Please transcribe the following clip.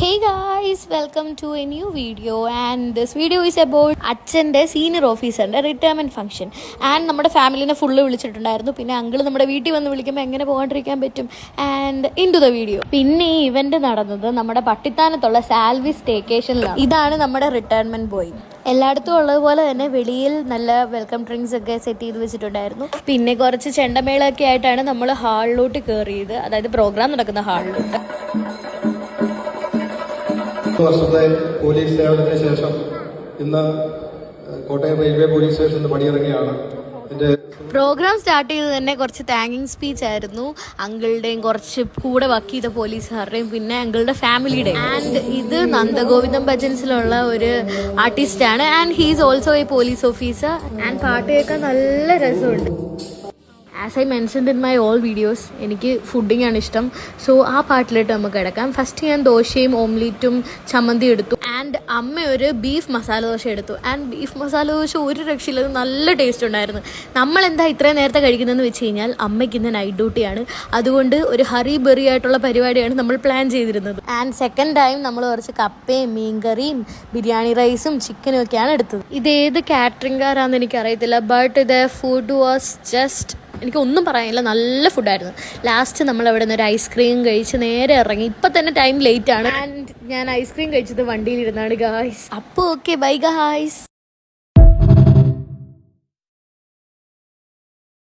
Hey guys, welcome to a new video and this video is about അച്ഛൻ്റെ senior ഓഫീസറിൻ്റെ retirement function and നമ്മുടെ ഫാമിലിനെ full വിളിച്ചിട്ടുണ്ടായിരുന്നു. പിന്നെ uncle നമ്മുടെ വീട്ടിൽ വന്ന് വിളിക്കുമ്പോൾ എങ്ങനെ പോകാണ്ടിരിക്കാൻ പറ്റും and into the video. പിന്നെ ഈ ഇവൻ്റ് നടന്നത് നമ്മുടെ പട്ടിത്താനത്തുള്ള സാൽവി സ്റ്റേക്കേഷനിലാണ്. ഇതാണ് നമ്മുടെ റിട്ടയർമെൻറ്റ് ബോയ്. എല്ലായിടത്തും ഉള്ളതുപോലെ തന്നെ വെളിയിൽ നല്ല വെൽക്കം ഡ്രിങ്ക്സ് ഒക്കെ സെറ്റ് ചെയ്ത് വെച്ചിട്ടുണ്ടായിരുന്നു. പിന്നെ കുറച്ച് ചെണ്ടമേളൊക്കെ ആയിട്ടാണ് നമ്മൾ ഹാളിലോട്ട് കയറിയത്, അതായത് പ്രോഗ്രാം നടക്കുന്ന ഹാളിലോട്ട്. വർഷത്തെ പോലീസ് സേവനത്തിന് ശേഷം ഇന്ന് കോട്ടയം റെയിൽവേ പോലീസ് സ്റ്റേഷനിൽ പടിയിറങ്ങിയാണ്. പ്രോഗ്രാം സ്റ്റാർട്ട് ചെയ്ത് തന്നെ കുറച്ച് താങ്കിങ് സ്പീച്ച് ആയിരുന്നു. അങ്കിളുടെയും കുറച്ച് കൂടെ വർക്ക് ചെയ്ത പോലീസുകാരുടെയും പിന്നെ അങ്കിളുടെ ഫാമിലിയുടെയും. ആൻഡ് ഇത് നന്ദഗോവിന്ദം ഭജൻസിലുള്ള ഒരു ആർട്ടിസ്റ്റാണ് and he's also a police officer. And പാട്ട് കേൾക്കാൻ നല്ല രസമുണ്ട്. As I mentioned in my all videos, എനിക്ക് ഫുഡിങ് ആണ് ഇഷ്ടം. സോ ആ പാട്ടിലിട്ട് നമുക്ക് കിടക്കാം. ഫസ്റ്റ് ഞാൻ ദോശയും ഓംലെറ്റും ചമ്മന്തി എടുത്തു ആൻഡ് അമ്മ ഒരു ബീഫ് മസാല ദോശ എടുത്തു. ആൻഡ് ബീഫ് മസാല ദോശ ഒരു രക്ഷയില്ല, നല്ല ടേസ്റ്റ് ഉണ്ടായിരുന്നു. നമ്മളെന്താ ഇത്രയും നേരത്തെ കഴിക്കുന്നതെന്ന് വെച്ച് കഴിഞ്ഞാൽ അമ്മയ്ക്ക് ഇന്ന് നൈറ്റ് ഡ്യൂട്ടിയാണ്, അതുകൊണ്ട് ഒരു ഹറി ബെറി ആയിട്ടുള്ള പരിപാടിയാണ് നമ്മൾ പ്ലാൻ ചെയ്തിരുന്നത്. ആൻഡ് സെക്കൻഡ് ടൈം നമ്മൾ കുറച്ച് കപ്പയും മീൻകറിയും ബിരിയാണി റൈസും ചിക്കനും ഒക്കെയാണ് എടുത്തത്. ഇതേത് കാറ്ററിംഗുകാരാണെന്ന് എനിക്കറിയത്തില്ല, ബട്ട് ഇത് ഫുഡ് വാസ് ജസ്റ്റ്, എനിക്കൊന്നും പറയാനില്ല, നല്ല ഫുഡായിരുന്നു. ലാസ്റ്റ് നമ്മൾ അവിടെ നിന്ന് ഒരു ഐസ്ക്രീം കഴിച്ച് നേരെ ഇറങ്ങി. ഇപ്പം തന്നെ ടൈം ലേറ്റ് ആണ് ആൻഡ് ഞാൻ ഐസ്ക്രീം കഴിച്ചത് വണ്ടിയിലിരുന്നാണ് ഗായ്സ്. അപ്പോൾ ഓക്കെ, ബൈ ഗായ്സ്.